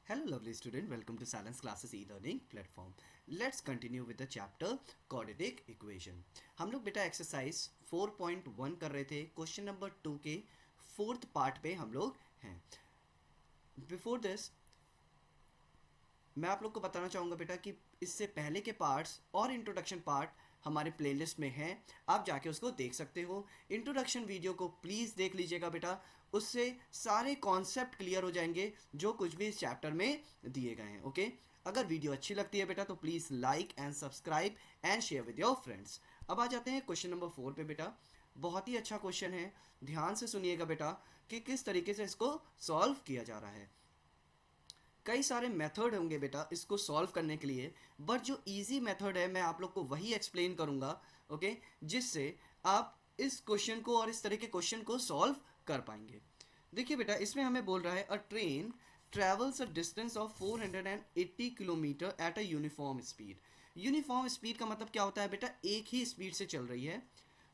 Hello lovely student, welcome to Silence Classes e-learning platform. Let's continue with the chapter quadratic equation. हम लोग बेटा exercise 4.1 कर रहे थे, क्वेश्चन नंबर 2 के फोर्थ पार्ट पे हम लोग हैं. बिफोर दिस मैं आप लोग को बताना चाहूँगा बेटा कि इससे पहले के पार्ट्स और इंट्रोडक्शन पार्ट हमारे प्लेलिस्ट में हैं, आप जाके उसको देख सकते हो. इंट्रोडक्शन वीडियो को प्लीज़ देख लीजिएगा बेटा, उससे सारे कॉन्सेप्ट क्लियर हो जाएंगे जो कुछ भी इस चैप्टर में दिए गए हैं. ओके, अगर वीडियो अच्छी लगती है बेटा तो please like and subscribe and share with your friends. अब आ जाते हैं क्वेश्चन नंबर 4 पे बेटा. बहुत ही अच्छा क्वेश्चन है, ध्यान से सुनिएगा बेटा कि किस तरीके से इसको सॉल्व किया जा रहा है. कई सारे मेथड होंगे बेटा इसको सॉल्व करने के लिए, बट जो इजी मेथड है मैं आप लोग को वही एक्सप्लेन करूंगा. ओके, जिससे आप इस क्वेश्चन को और इस तरह के क्वेश्चन को सॉल्व कर पाएंगे. देखिए बेटा, इसमें हमें बोल रहा है अ train travels a distance of 480 kilometre at a uniform speed. Uniform speed का मतलब क्या होता है बेटा, एक ही स्पीड से चल रही है,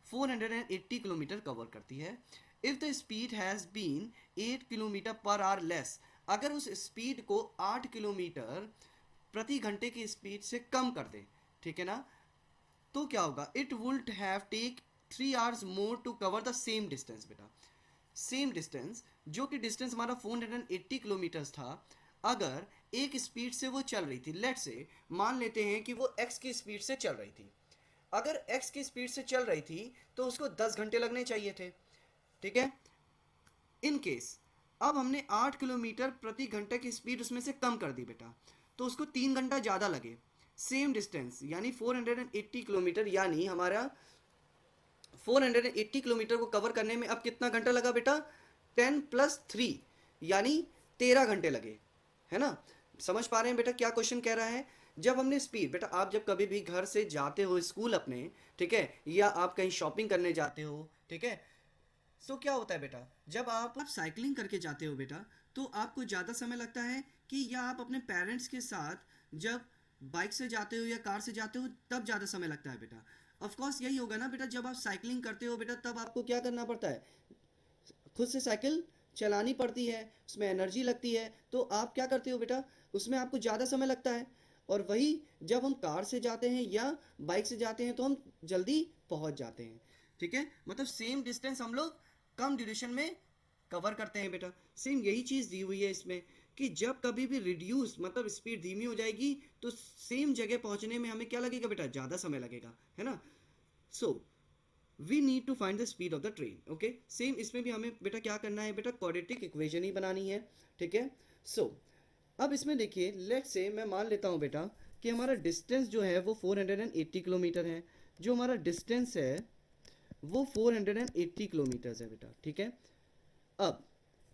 480 किलोमीटर कवर करती है. If the speed has been 8 kilometre per hour less, अगर उस स्पीड को 8 किलोमीटर प्रति घंटे की स्पीड से कम कर दे, ठीक है ना, तो क्या होगा, it would have take 3 hours more to cover the same distance. बेटा सेम डिस्टेंस, जो कि डिस्टेंस हमारा 480 किलोमीटर्स था, अगर एक स्पीड से वो चल रही थी, लेट से मान लेते हैं कि वो एक्स की स्पीड से चल रही थी. अगर एक्स की स्पीड से चल रही थी तो उसको 10 घंटे लगने चाहिए थे, ठीक है. इन केस अब हमने 8 किलोमीटर प्रति घंटे की स्पीड उसमें से कम कर दी बेटा, तो उसको 3 घंटा ज़्यादा लगे. सेम डिस्टेंस यानी 480 किलोमीटर, यानी हमारा 480 किलोमीटर को कवर करने में अब कितना घंटा लगा बेटा, 10 + 3 यानी 13 घंटे लगे, है ना. समझ पा रहे हैं बेटा क्या क्वेश्चन कह रहा है. जब हमने स्पीड, बेटा आप जब कभी भी घर से जाते हो स्कूल अपने, ठीक है, या आप कहीं शॉपिंग करने जाते हो, ठीक है, सो क्या होता है बेटा, जब आप साइकिलिंग करके जाते हो बेटा, तो आपको ज़्यादा समय लगता है कि या आप अपने पेरेंट्स के साथ जब बाइक से जाते हो या कार से जाते हो तब ज़्यादा समय लगता है बेटा. ऑफ कोर्स यही होगा ना बेटा, जब आप साइकिलिंग करते हो बेटा तब आपको क्या करना पड़ता है, खुद से साइकिल चलानी पड़ती है, उसमें एनर्जी लगती है, तो आप क्या करते हो बेटा, उसमें आपको ज़्यादा समय लगता है. और वही जब हम कार से जाते हैं या बाइक से जाते हैं तो हम जल्दी पहुंच जाते हैं, ठीक है. मतलब सेम डिस्टेंस हम लोग कम ड्यूरेशन में कवर करते हैं बेटा. सेम यही चीज़ दी हुई है इसमें कि जब कभी भी रिड्यूस मतलब स्पीड धीमी हो जाएगी तो सेम जगह पहुंचने में हमें क्या लगेगा बेटा, ज़्यादा समय लगेगा, है ना. So we need to find the speed of the train. Okay, same इसमें भी हमें बेटा क्या करना है बेटा, क्वाड्रेटिक इक्वेशन ही बनानी है, ठीक है. सो अब इसमें देखिए, लेट से मैं मान लेता हूँ बेटा कि हमारा डिस्टेंस जो है वो 480 किलोमीटर है. जो हमारा डिस्टेंस है वो 480 किलोमीटर्स है बेटा, ठीक है. अब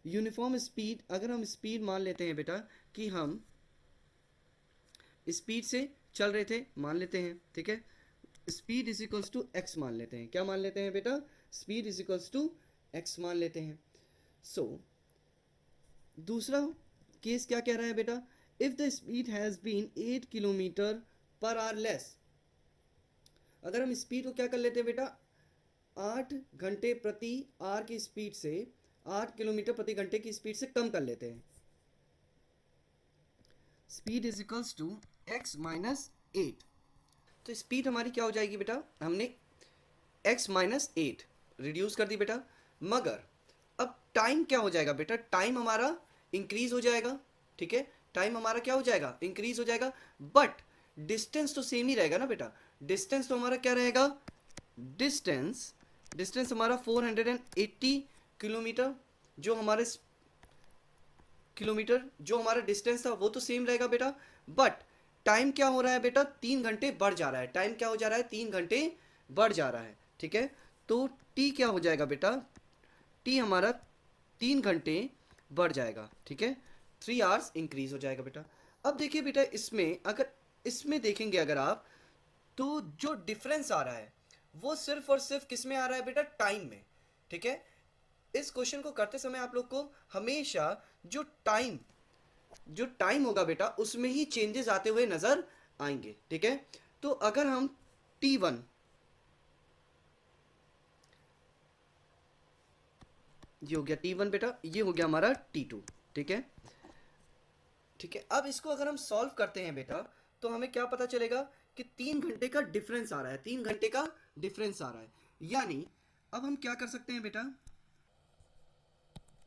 यूनिफॉर्म स्पीड, अगर हम स्पीड मान लेते हैं बेटा कि हम स्पीड से चल रहे थे, मान लेते हैं, ठीक है, speed is equals to X मान लेते हैं. क्या मान लेते हैं बेटा, speed is equals to X मान लेते हैं. सो दूसरा केस क्या कह रहा है बेटा, if the speed has been 8 kilometre per hour less, अगर हम स्पीड को क्या कर लेते हैं बेटा, 8 घंटे प्रति आवर की स्पीड से, 8 किलोमीटर प्रति घंटे की स्पीड से कम कर लेते हैं. Speed is equals to x-8. तो स्पीड हमारी क्या हो जाएगी बेटा, हमने x-8 रिड्यूस कर दी बेटा, मगर अब टाइम क्या हो जाएगा बेटा, टाइम हमारा इंक्रीज हो जाएगा, ठीक है, टाइम हमारा क्या हो जाएगा, इंक्रीज हो जाएगा, बट डिस्टेंस तो सेम ही रहेगा ना बेटा. डिस्टेंस तो हमारा क्या रहेगा, डिस्टेंस डिस्टेंस हमारा 480 किलोमीटर, जो हमारे किलोमीटर जो हमारा डिस्टेंस था वो तो सेम रहेगा बेटा, बट टाइम क्या हो रहा है बेटा, 3 घंटे बढ़ जा रहा है. टाइम क्या हो जा रहा है, 3 घंटे बढ़ जा रहा है, ठीक है. तो टी क्या हो जाएगा बेटा, टी हमारा 3 घंटे बढ़ जाएगा, ठीक है, 3 आवर्स इंक्रीज हो जाएगा बेटा. अब देखिए बेटा, इसमें अगर इसमें देखेंगे अगर आप, तो जो डिफरेंस आ रहा है वो सिर्फ और सिर्फ किस में आ रहा है बेटा, टाइम में, ठीक है. इस क्वेश्चन को करते समय आप लोग को हमेशा जो टाइम होगा बेटा उसमें ही चेंजेस आते हुए नजर आएंगे, ठीक है. तो अगर हम T1, ये हो गया T1 बेटा, ये हो गया हमारा T2, ठीक है. ठीक है, अब इसको अगर हम सॉल्व करते हैं बेटा तो हमें क्या पता चलेगा कि 3 घंटे का डिफरेंस आ रहा है, 3 घंटे का डिफरेंस आ रहा है। यानी अब हम क्या कर सकते हैं बेटा,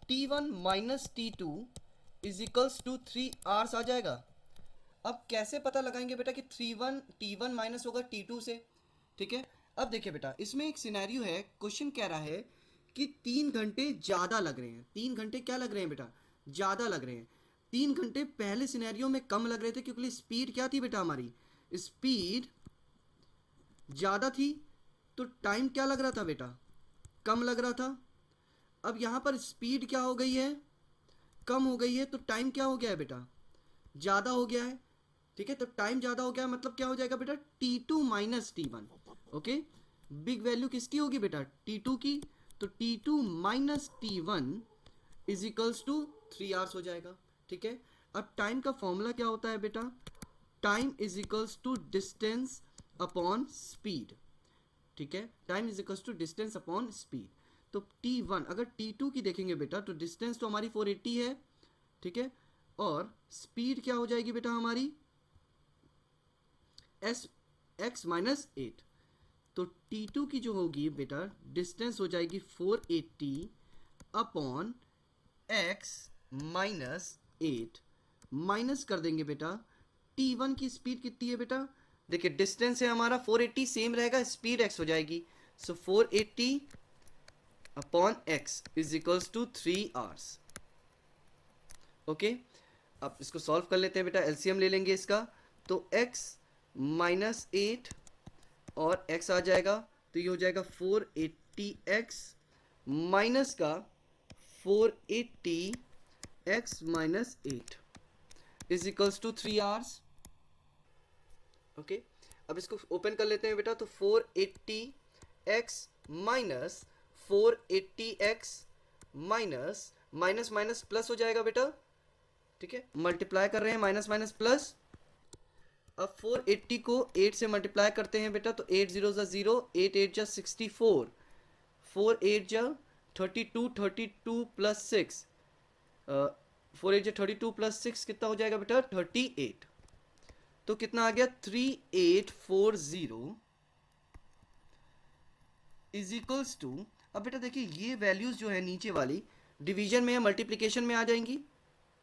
T1 minus T2 is equals to 3 hours आ जाएगा। अब कैसे पता लगाएंगे बेटा कि T1 माइनस होगा T2 से। ठीक है, अब देखिए बेटा इसमें एक सिनेरियो है, क्वेश्चन कह रहा है कि 3 घंटे ज़्यादा लग रहे हैं। 3 घंटे क्या लग रहे हैं बेटा, ज़्यादा लग रहे हैं। 3 घंटे पहले सिनेरियो में कम लग रहे थे क्योंकि स्पीड क्या थी बेटा, हमारी स्पीड ज़्यादा थी, तो टाइम क्या लग रहा था बेटा, कम लग रहा था। अब यहाँ पर स्पीड क्या हो गई है, कम हो गई है, तो टाइम क्या हो गया है बेटा, ज़्यादा हो गया है। ठीक है, तो टाइम ज़्यादा हो गया है, मतलब क्या हो जाएगा बेटा, T2 minus T1। Okay, big value किसकी होगी बेटा, T2 की, तो T2 minus T1 is equals to 3 hours हो जाएगा। ठीक है, अब टाइम का फॉर्मूला क्या होता है बेटा, time is equals to distance upon speed. ठीक है, time is equals to distance upon speed. तो T1 अगर T2 की देखेंगे बेटा तो डिस्टेंस तो हमारी 480 है। ठीक है, और स्पीड क्या हो जाएगी बेटा हमारी x माइनस 8। तो T2 की जो होगी बेटा डिस्टेंस हो जाएगी 480 अपॉन x माइनस 8, माइनस कर देंगे बेटा T1 की स्पीड कितनी है बेटा, देखिए डिस्टेंस है हमारा 480, सेम रहेगा, स्पीड x हो जाएगी। सो 480 upon x is equals to 3 hours. Okay, अब इसको सॉल्व कर लेते हैं बेटा, एलसीएम ले लेंगे इसका, तो x माइनस 8 और x आ जाएगा, तो ये हो जाएगा 480x माइनस का 480x minus 8 is equals to 3 hours. Okay, अब इसको ओपन कर लेते हैं बेटा, तो 480x minus 480x minus minus minus plus हो जाएगा बेटा। ठीक है, मल्टीप्लाई कर रहे हैं, माइनस माइनस प्लस। अब 480 को 8 से मल्टीप्लाई करते हैं बेटा, तो 8 0 जा 0, 8 8 जा 64, 4 8 जा 32, 32 प्लस 6, 4 8 जा 32 प्लस 6 कितना हो जाएगा बेटा, 38। तो कितना आ गया, 3840 इज इक्वल्स टू, अब बेटा देखिए ये वैल्यूज जो है नीचे वाली डिवीजन में या मल्टीप्लिकेशन में आ जाएंगी।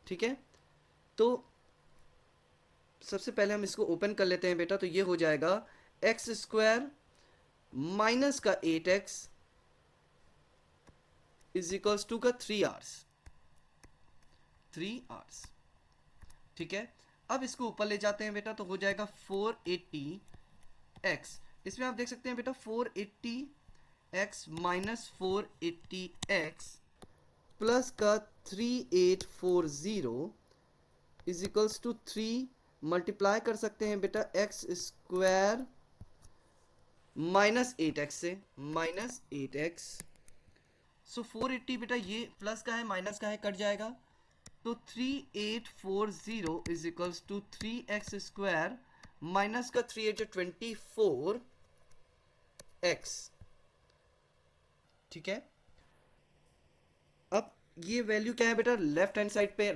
ठीक है, तो सबसे पहले हम इसको ओपन कर लेते हैं बेटा, तो ये हो जाएगा एक्स स्क्वायर माइनस का 8x इज इक्वल्स टू का 3 आवर्स, 3 आवर्स। ठीक है, अब इसको ऊपर ले जाते हैं बेटा, तो हो जाएगा 480x, इसमें आप देख सकते हैं बेटा 480x माइनस 480x प्लस का 3840 इज इक्वल्स टू 3, मल्टीप्लाई कर सकते हैं बेटा एक्स स्क्वायर माइनस 8x से, माइनस 8x। सो 480 बेटा ये प्लस का है माइनस का है, कट जाएगा, तो 3840 is equals to 3x square minus का 3 8 24x। ठीक है, अब ये वैल्यू क्या है बेटा, लेफ्ट हैंड साइड पे,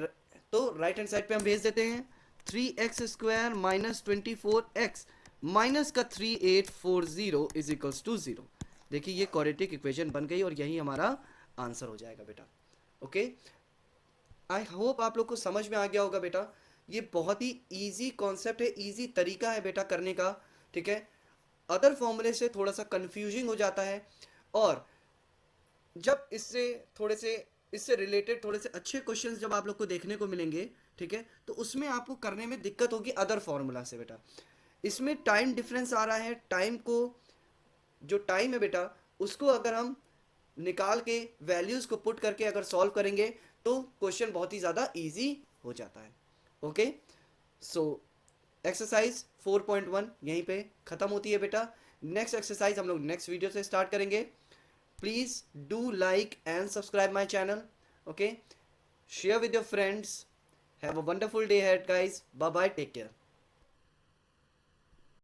तो राइट हैंड साइड पे हम भेज देते हैं, 3x square minus 24x minus का 3840 इज इक्वल्स टू 0। देखिए ये क्वाड्रेटिक इक्वेशन बन गई और यही हमारा आंसर हो जाएगा बेटा। ओके, आई होप आप लोग को समझ में आ गया होगा बेटा, ये बहुत ही इजी कॉन्सेप्ट है, इजी तरीका है बेटा करने का। ठीक है, अदर फॉर्मूले से थोड़ा सा कंफ्यूजिंग हो जाता है, और जब इससे रिलेटेड थोड़े से अच्छे क्वेश्चंस जब आप लोग को देखने को मिलेंगे, ठीक है, तो उसमें आपको करने में दिक्कत होगी अदर फॉर्मूला से बेटा। इसमें टाइम डिफरेंस आ रहा है, टाइम को, जो टाइम है बेटा उसको अगर हम निकाल के वैल्यूज़ को पुट करके अगर सॉल्व करेंगे तो क्वेश्चन बहुत ही ज़्यादा इजी हो जाता है। ओके, सो एक्सरसाइज 4.1 यहीं पे ख़त्म होती है बेटा। नेक्स्ट एक्सरसाइज हम लोग नेक्स्ट वीडियो से स्टार्ट करेंगे। Please do like and subscribe my channel. Okay, share with your friends. Have a wonderful day ahead guys. Bye bye, take care.